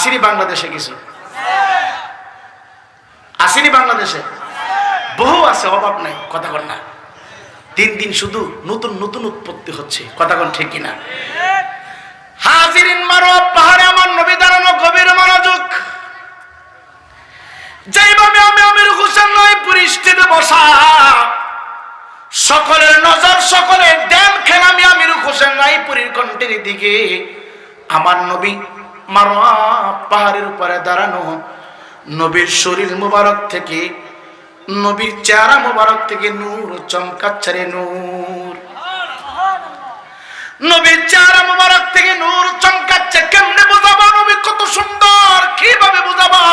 আসেনি বাংলাদেশে কিছু? আসেনি বাংলাদেশে? বহু আছে, অভাব নাই। কথা কন না? দিন দিন শুধু নতুন নতুন উৎপত্তি হচ্ছে। কথা কন ঠিক কিনা? হাজিরিন মারো পাহাড়ে আমার নবী দাঁড়ানো, গভীর মনোযোগ। যেইভাবে আমি আমির হোসেন নয় পরিস্থিতিতে বসা, সকলের নজর, সকলের ধ্যান খেলা আমি আমির হোসেন নয় পুরীর কণ্ঠের দিকে। আমার নবী মারোয়া পাহাড়ের উপরে দাঁড়ানো, নবীর শরীর মুবারক থেকে, নবীর চেহারা মুবারক থেকে নূর চমকাচ্ছে রে নূর। নবীর চেহারা মুবারক থেকে নূর চমকাচ্ছে। কেমনে বোঝাবো নবী কত সুন্দর, কিভাবে বোঝাবো?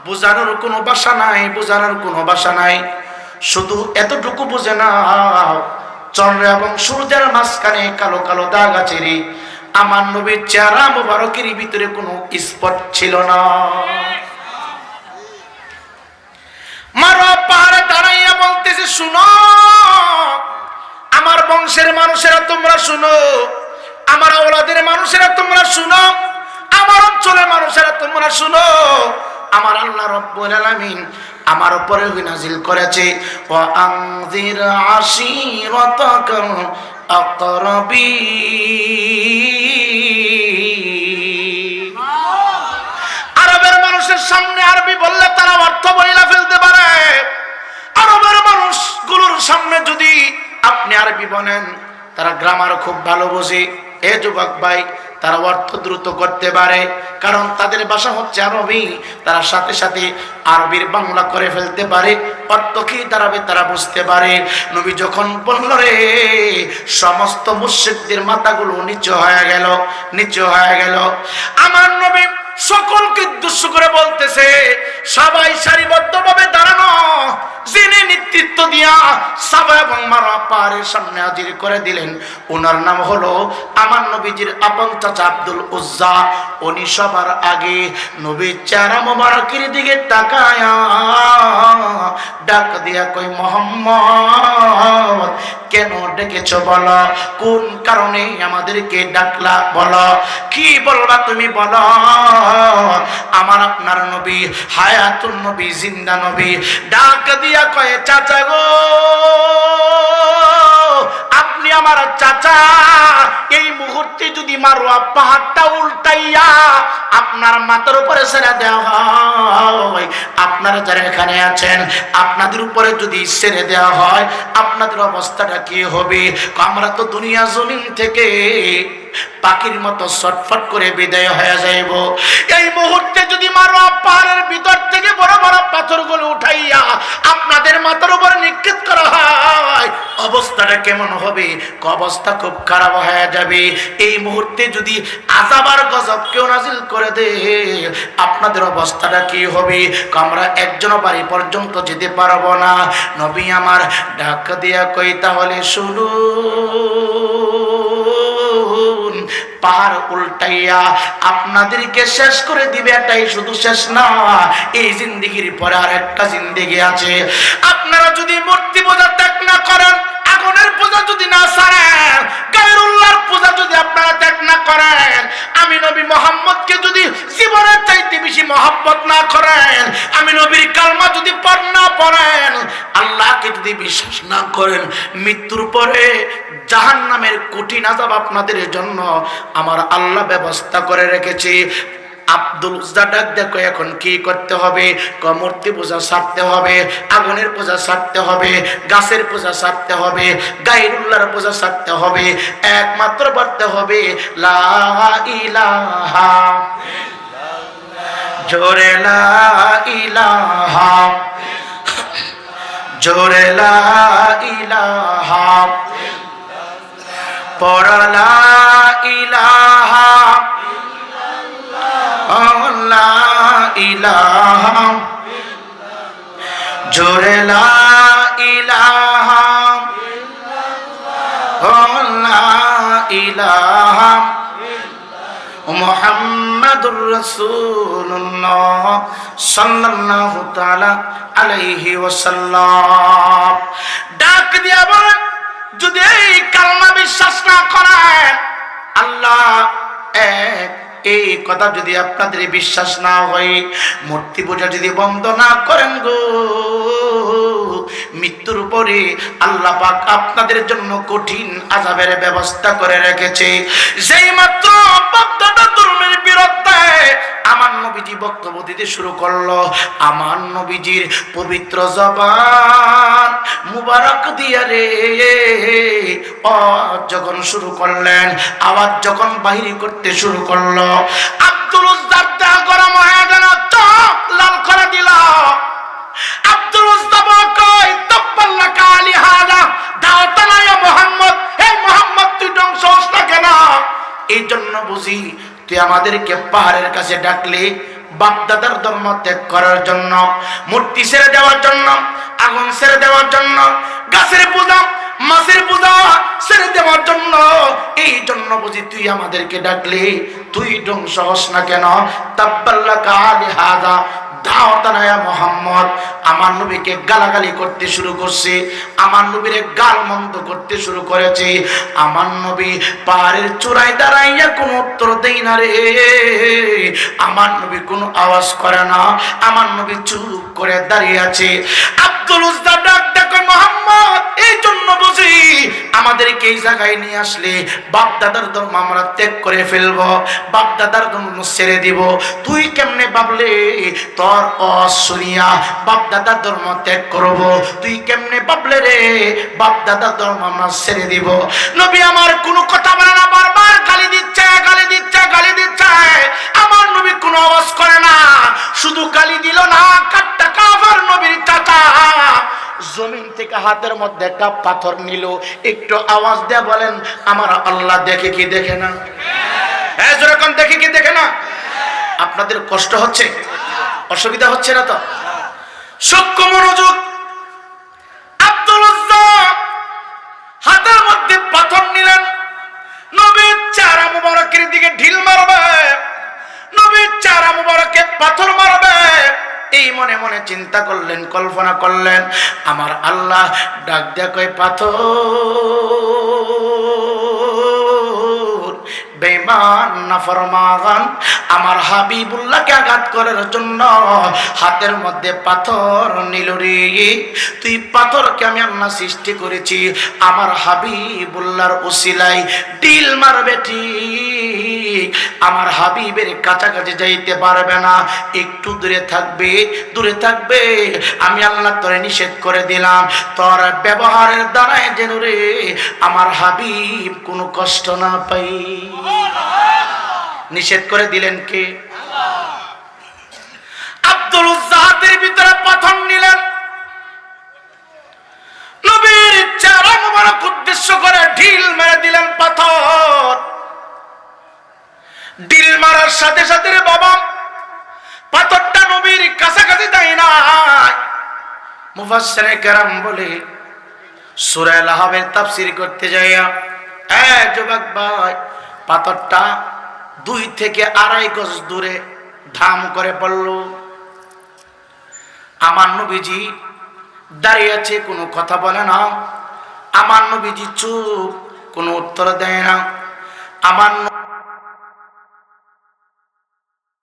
বোঝানোর কোনো ভাষা নাই, বোঝানোর কোনো ভাষা নাই। শুধু এতটুকু বুঝে নাও, চন্দ্র এবং সূর্যের মাঝখানে কালো কালো দাগ আছে রে। আমার নবীর চেহারা মুবারকের ভিতরে কোনো স্পট ছিল না। মারোয়া পাহাড়ে দাঁড়াইয়া বলতেছে, শুনো আমার বংশের মানুষেরা, তোমরা শুনো, আমার আওলাদের মানুষেরা তোমরা শুনো, আমার অঞ্চলের মানুষেরা তোমরা শুনো। আমার আল্লাহ রাব্বুল আলামিন আমার উপরে নাযিল করেছে, ওয়া আনজির আশিরাতাকাল আকরাবিন। আরবের মানুষের সামনে আরবি বললে তারা অর্থ বইলা ফেলতে পারে। আরবের মানুষগুলোর সামনে যদি আপনি আরবি বলেন, তারা গ্রামার খুব ভালো বোঝে। এ যুবক ভাই, তারা অর্থ দ্রুত করতে পারে, কারণ তাদের ভাষা হচ্ছে আরবি। তারা সাথে সাথে আরবির বাংলা করে ফেলতে পারে, অর্থ কি দাঁড়াবে তারা বুঝতে পারে। নবী যখন বলল রে, সমস্ত মুশরিকদের মাথাগুলো নিচু হয়ে গেল, নিচু হয়ে গেল। আমার নবী সকলকে উদ্দেশ্য করে বলতেছে, সবাই সারিবদ্ধভাবে দাঁড়ানো। যিনি নেতৃত্ব দিয়া সাবা এবং মারোয়া পাহাড়ের সামনে হাজির করে দিলেন, ওনার নাম হলো আমার নবীজির আপন চাচা আব্দুল উজ্জা। উনি সবার আগে নবীর চেহারা মোবারকের দিকে তাকায়া ডাক দিয়া কই, মোহাম্মদ কেন ডেকেছ বলো? কোন কারণে আমাদেরকে ডাকলা বলো? কি বলবা তুমি বলো? আমার আপনার নবী হায়াতুন নবী, জিন্দা নবী। ডাক দিয়া কয়ে, চাচা গো, আপনি আমার চাচা। এই মুহূর্তে যদি মারোয়া পাহাড়টা উল্টাইয়া আপনার মাথার উপরে ছেড়ে দেওয়া হয়, আপনারা যারা এখানে আছেন আপনাদের উপরে যদি ছেড়ে দেওয়া হয়, আপনাদের অবস্থাটা কি হবে? আমরা তো দুনিয়া জমিন থেকে পাখির মতো ছটফট করে বিদায় হয়ে যাইব। এই মুহূর্তে যদি মারোয়া পাহাড়ের ভিতর থেকে বড় বড় পাথরগুলো উঠাইয়া আপনাদের মাথার উপরে নিক্ষেপ করা হয়, অবস্থাটা কেমন হবে? অবস্থা খুব খারাপ হয়ে যাবে। এই মুহূর্তে যদি আযাব আর গজব কেউ নাজিল করে দে, আপনাদের অবস্থাটা কি হবে? আমরা একজনও বাড়ি পর্যন্ত যেতে পারবো না। নবী আমার ডাক দিয়া কই, তাহলে শুনুন, পাহাড় উল্টাইয়া আপনাদেরকে শেষ করে দিবে। এটাই শুধু শেষ না, এই জিন্দেগির পরে আর একটা জিন্দেগি আছে। আপনারা যদি মূর্তি পূজা ত্যাগ না করেন, আগুনের পূজা যদি না ছাড়েন, গায়রুল্লাহর পূজা যদি আপনারা ত্যাগ না করেন, আমি নবী মুহাম্মদকে যদি জীবনের চাইতে বেশি মহব্বত না করেন, আমি নবীর কালমা যদি পড় না পড়েন, আল্লাহকে যদি বিশ্বাস না করেন, মৃত্যুর পরে জাহান্নামের কঠিন আযাব আপনাদের জন্য আমার আল্লাহ ব্যবস্থা করে রেখেছে। আব্দুল উজ্জা ডাক দেখো, এখন কি করতে হবে? মূর্তি পূজা ছাড়তে হবে, আগুনের পূজা ছাড়তে হবে, গাছের পূজা ছাড়তে হবে, গায়রুল্লাহর পূজা ছাড়তে হবে, একমাত্র পড়তে হবে লা ইলাহা ইল্লাল্লাহ। জোরে লা ইলাহা, জোরে লা ইলাহা, পড়া লা ইলাহা লা ইলাহা, জোরে লা ইলাহা লা ইলাহা মুহাম্মাদুর রাসূলুল্লাহ সাল্লাল্লাহু তাআলা আলাইহি ওয়াসাল্লাম। ডাক দিয়া বলেন, যদি এই কালমা বিশ্বাস না করেন, আল্লাহ এক, এই কথা যদি আপনাদের বিশ্বাস না হয়, মূর্তি পূজা যদি বন্ধ না করেন গো, মৃত্যুর পরে আল্লাহ পাক আপনাদের জন্য কঠিন আযাবের ব্যবস্থা করে রেখেছে। যেই মাত্র বাপ-দাদা ধর্মের বিরুদ্ধে আমার নবীজি বক্তব্য দিতে শুরু করলো, আমার নবীজির পবিত্র জবান মুবারক দিয়া রে যখন শুরু করলেন, আওয়াজ যখন বাহির করতে শুরু করলো, আব্দুল উজ্জার দেহ গরম হয়ে গেল, চোখ লাল করে দিল। আব্দুল উজ্জা কই তাব্বাল্লাকা আলি হাযা দাওতানা ইয়া মুহাম্মদ, হে মুহাম্মদ তুই ধ্বংস হস না কেন? এই জন্য বুঝি তুই আমাদেরকে পাহাড়ের কাছে ডাকলি বাপ-দাদার ধর্ম ত্যাগ করার জন্য, মূর্তি ছেড়ে দেওয়ার জন্য, আগুন ছেড়ে দেওয়ার জন্য, গাছের পূজা মাছের পূজা ছেড়ে দেওয়ার জন্য। এই জন্য বুঝি তুই আমাদেরকে ডাকলি, তুই ধ্বংস হস না কেন? তাব্বাল্লাকা আলি হাযা দাওতানা ইয়া মুহাম্মদ, আমার নবীকে গালাগালি করতে শুরু করছে, আমার নবীরে গালমন্দ করতে শুরু করেছে। আমার নবী পাহাড়ের চূড়ায় দাঁড়াইয়া কোনো উত্তর দেই না রে, আমার নবী কোনো আওয়াজ করে না, আমার নবী চুপ করে দাঁড়িয়ে আছে। আব্দুল উজ্জা ডাক দেখো মুহাম্মদ, এই জন্য বুঝি আমাদেরকে এই জায়গায় নিয়ে আসলে বাপ দাদার ধর্ম আমরা ত্যাগ করে ফেলবো, বাপ দাদার ধর্ম ছেড়ে দিব। তুই কেমনে ভাবলে তোর অশুনিয়া বাপ দাদার ধর্ম ত্যাগ করব? তুই কেমনে ভাবলে রে বাপ দাদার ধর্ম আমরা ছেড়ে দিব? নবী আমার কোনো কথা বলে না, বারবার গালি দিচ্ছে, গালি দিচ্ছে, গালি দিচ্ছে। আমার নবী কোনো আওয়াজ করে না, শুধু গালি দিল না, কাটটা কাফের নবীর চাচা জমিন থেকে হাতের মধ্যে একটা পাথর নিল, একটু আওয়াজ দিয়ে বলেন আমার আল্লাহ দেখে কি দেখে না? হ্যাঁ যেরকম দেখে কি দেখে না? আপনাদের কষ্ট হচ্ছে, অসুবিধা হচ্ছে না তো? সূক্ষ্ম মনোযোগ। আব্দুল উজ্জা হাতের মধ্যে পাথর নিলেন, নবীর চেহারা মুবারকের দিকে ঢিল মারবে, নবীর চেহারা মুবারকে পাথর মারবে, এই মনে মনে চিন্তা করলেন, কল্পনা করলেন। আমার আল্লাহ ডাক দেয়া কয় পাথর বেঈমান নাফরমান আমার হাবিবুল্লাহকে আঘাত করার জন্য হাতের মধ্যে পাথর নিল রে। তুই পাথরকে আমি আল্লাহ সৃষ্টি করেছি আমার হাবিবুল্লাহর উসিলায় ডিল মারবে, ঠিক আমার হাবিবের কাছাকাছি যাইতে পারবে না, একটু দূরে থাকবে, দূরে থাকবে। আমি আল্লাহ তোরে নিষেধ করে দিলাম, তোর ব্যবহারের দ্বারাই যেন রে আমার হাবিব কোনো কষ্ট না পাই। নিষেধ করে দিলেন কে? আব্দুল উজ্জা হাতের ভিতরে পাথর নিলেন, নবীর চেহারা মুবারক উদ্দেশ্য করে ঢিল মেরে দিলেন পাথর। ঢিল মারার সাথে সাথে রে বাবা পাথরটা নবীর কাছাকাছি যায় না। মুফাসসিরে কেরাম বলে সূরা লাহাবের তাফসীর করতে যাইয়া যুবক ভাই পাথরটা 2 থেকে 2.5 গজ দূরে ধাম করে পড়ল। আমার নবীজি দাঁড়িয়ে আছে, কোনো কথা বলে না। আমার নবীজি চুপ, কোনো উত্তর দেয় না। আমার